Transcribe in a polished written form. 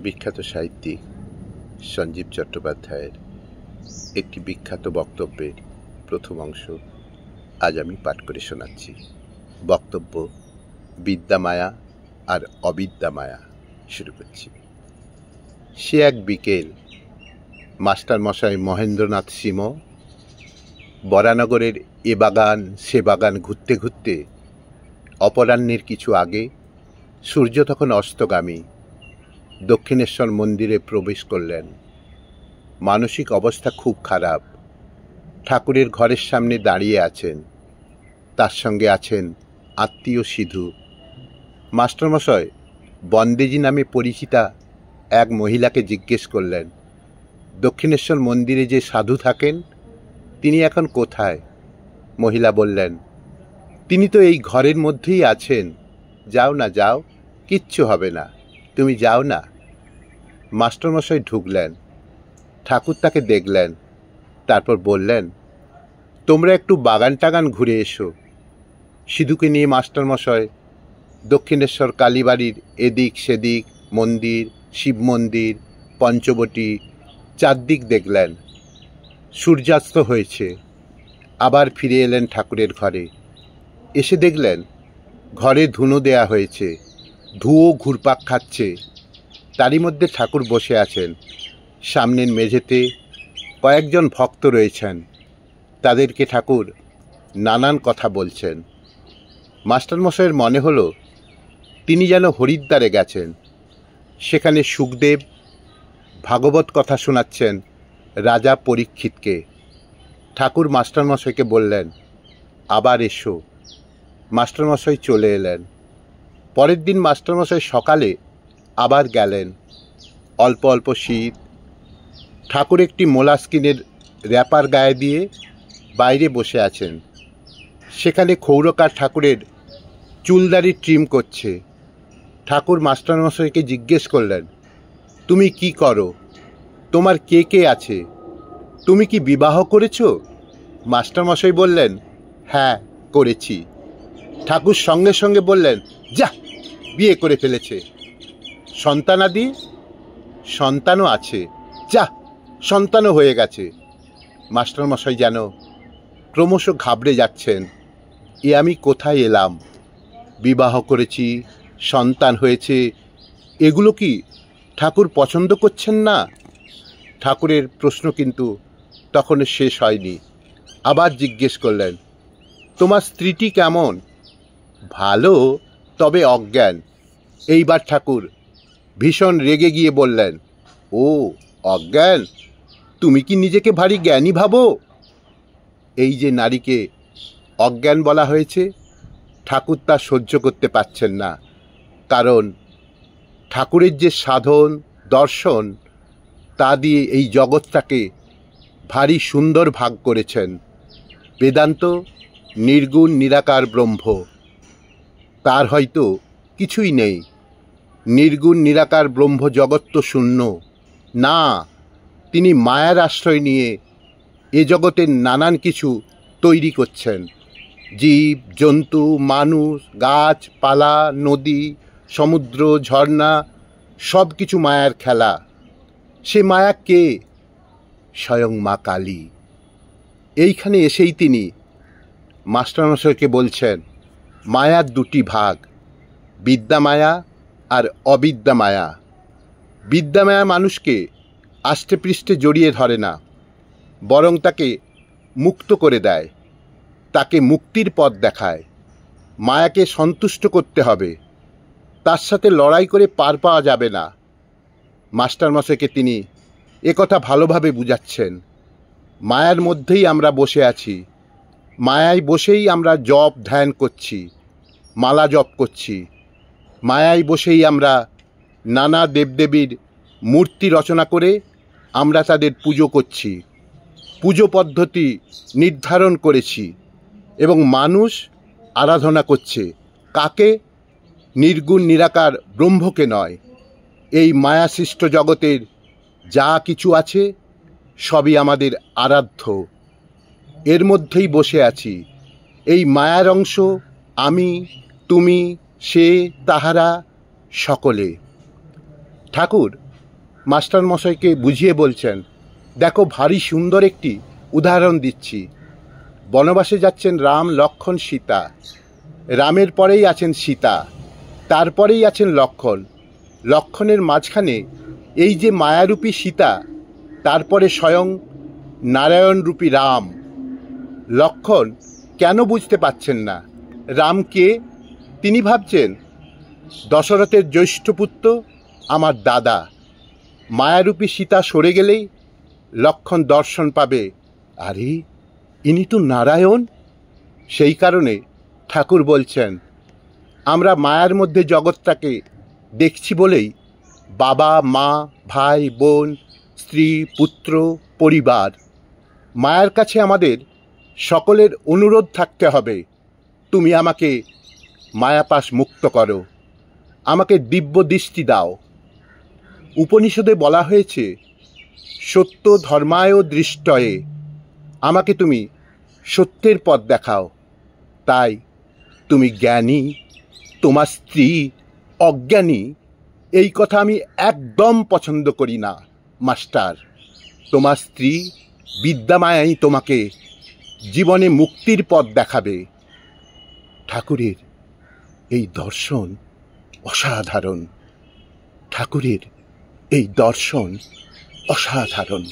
বিখ্যাত সাহিত্যিক সঞ্জীব চট্টোপাধ্যায়ের একটি বিখ্যাত বক্তব্যের প্রথম অংশ আজ আমি পাঠ করে শোনাচ্ছি। বক্তব্য বিদ্যামায়া আর অবিদ্যামায়া। শুরু করছি। সে এক বিকেল, মাস্টারমশাই মহেন্দ্রনাথ সিম বরানগরের এ বাগান সে বাগান ঘুরতে ঘুরতে অপরাহ্নের কিছু আগে, সূর্য তখন অস্তগামী, দক্ষিণেশ্বর মন্দিরে প্রবেশ করলেন। মানসিক অবস্থা খুব খারাপ। ঠাকুরের ঘরের সামনে দাঁড়িয়ে আছেন, তার সঙ্গে আছেন আত্মীয় সিধু। মাস্টারমশাই বন্দেজি নামে পরিচিতা এক মহিলাকে জিজ্ঞেস করলেন, দক্ষিণেশ্বর মন্দিরে যে সাধু থাকেন তিনি এখন কোথায়? মহিলা বললেন, তিনি তো এই ঘরের মধ্যেই আছেন। যাও না, যাও, কিচ্ছু হবে না, তুমি যাও না। মাস্টারমশাই ঢুকলেন। ঠাকুর তাকে দেখলেন, তারপর বললেন, তোমরা একটু বাগান টাগান ঘুরে এসো। সিধুকে নিয়ে মাস্টারমশাই দক্ষিণেশ্বর কালীবাড়ির এদিক সেদিক, মন্দির, শিব মন্দির, পঞ্চবটী চারদিক দেখলেন। সূর্যাস্ত হয়েছে। আবার ফিরে এলেন ঠাকুরের ঘরে। এসে দেখলেন ঘরে ধুনো দেয়া হয়েছে, ধুয়ো ঘুরপাক খাচ্ছে। তারই মধ্যে ঠাকুর বসে আছেন। সামনের মেঝেতে কয়েকজন ভক্ত রয়েছেন, তাদেরকে ঠাকুর নানান কথা বলছেন। মাস্টারমশাইয়ের মনে হলো তিনি যেন হরিদ্বারে গেছেন। সেখানে সুখদেব ভাগবত কথা শোনাচ্ছেন রাজা পরীক্ষিতকে। ঠাকুর মাস্টারমশাইকে বললেন, আবার এসো। মাস্টারমশাই চলে এলেন। পরের দিন মাস্টারমশাই সকালে আবার গেলেন। অল্প অল্প শীত। ঠাকুর একটি মোলাস্কিনের র্যাপার গায়ে দিয়ে বাইরে বসে আছেন। সেখানে ক্ষৌরকার ঠাকুরের চুলদাড়ি ট্রিম করছে। ঠাকুর মাস্টারমশাইকে জিজ্ঞেস করলেন, তুমি কি করো? তোমার কে কে আছে? তুমি কি বিবাহ করেছ? মাস্টারমশাই বললেন, হ্যাঁ, করেছি। ঠাকুর সঙ্গে সঙ্গে বললেন, যা, বিয়ে করে ফেলেছে। সন্তানাদি? সন্তানও আছে। যা, সন্তানও হয়ে গেছে। মাস্টারমশাই যেন ক্রমশ ঘাবড়ে যাচ্ছেন। এ আমি কোথায় এলাম? বিবাহ করেছি, সন্তান হয়েছে, এগুলো কি ঠাকুর পছন্দ করছেন না? ঠাকুরের প্রশ্ন কিন্তু তখনও শেষ হয়নি। আবার জিজ্ঞেস করলেন, তোমার স্ত্রীটি কেমন? ভালো, তবে অজ্ঞান। এইবার ঠাকুর ভীষণ রেগে গিয়ে বললেন, ও অজ্ঞান? তুমি কি নিজেকে ভারী জ্ঞানী ভাবো? এই যে নারীকে অজ্ঞান বলা হয়েছে, ঠাকুর তা সহ্য করতে পারছেন না। কারণ ঠাকুরের যে সাধন দর্শন, তা দিয়ে এই জগৎটাকে ভারী সুন্দর ভাগ করেছেন। বেদান্ত নির্গুণ নিরাকার ব্রহ্ম, তার হয়তো কিছুই নেই। নির্গুণ নিরাকার ব্রহ্ম জগৎ তো শূন্য না, তিনি মায়ার আশ্রয় নিয়ে এ জগতের নানান কিছু তৈরি করছেন। জীব জন্তু, মানুষ, গাছপালা, নদী, সমুদ্র, ঝর্ণা, সব কিছু মায়ার খেলা। সে মায়া কে? স্বয়ং মা কালী। এইখানে এসেই তিনি মাস্টারমশাইকে বলছেন, মায়ার দুটি ভাগ, বিদ্যামায়া আর অবিদ্যামায়া। বিদ্যামায়া মানুষকে আষ্টে পৃষ্ঠে জড়িয়ে ধরে না, বরং তাকে মুক্ত করে দেয়, তাকে মুক্তির পথ দেখায়। মায়াকে সন্তুষ্ট করতে হবে, তার সাথে লড়াই করে পার পাওয়া যাবে না। মাস্টারমশাইকে তিনি একথা ভালোভাবে বুঝাচ্ছেন। মায়ার মধ্যেই আমরা বসে আছি, মায়ায় বসেই আমরা জপ ধ্যান করছি, মালা জপ করছি। মায়ায় বসেই আমরা নানা দেবদেবীর মূর্তি রচনা করে আমরা তাদের পুজো করছি, পুজো পদ্ধতি নির্ধারণ করেছি, এবং মানুষ আরাধনা করছে কাকে? নির্গুণ নিরাকার ব্রহ্মকে নয়। এই মায়াসৃষ্ট জগতের যা কিছু আছে সবই আমাদের আরাধ্য। এর মধ্যেই বসে আছি। এই মায়ার অংশ আমি, তুমি, সে, তাহারা সকলে। ঠাকুর মাস্টার মশাইকে বুঝিয়ে বলছেন, দেখো ভারী সুন্দর একটি উদাহরণ দিচ্ছি। বনবাসে যাচ্ছেন রাম, লক্ষ্মণ, সীতা। রামের পরেই আছেন সীতা, তারপরেই আছেন লক্ষ্মণ। লক্ষ্মণের মাঝখানে এই যে মায়ারূপী সীতা, তারপরে স্বয়ং নারায়ণরূপী রাম। লক্ষ্মণ কেন বুঝতে পারছেন না রাম কে? তিনি ভাবছেন দশরথের জ্যৈষ্ঠ পুত্র আমার দাদা। মায়ারূপী সীতা সরে গেলেই লক্ষ্মণ দর্শন পাবে, আরে ইনি তো নারায়ণ। সেই কারণে ঠাকুর বলছেন, আমরা মায়ার মধ্যে জগৎটাকে দেখছি বলেই বাবা, মা, ভাই, বোন, স্ত্রী, পুত্র, পরিবার, মায়ের কাছে আমাদের সকলের অনুরোধ থাকতে হবে, তুমি আমাকে মায়াপাশ মুক্ত করো, আমাকে দিব্য দৃষ্টি দাও। উপনিষদে বলা হয়েছে, সত্য ধর্মায় দৃষ্টয়ে, আমাকে তুমি সত্যের পথ দেখাও। তাই তুমি জ্ঞানী, তোমার স্ত্রী অজ্ঞানী, এই কথা আমি একদম পছন্দ করি না মাস্টার। তোমার স্ত্রী বিদ্যামায়াই তোমাকে জীবনে মুক্তির পথ দেখাবে। ঠাকুরের এই দর্শন অসাধারণ, ঠাকুরের এই দর্শন অসাধারণ।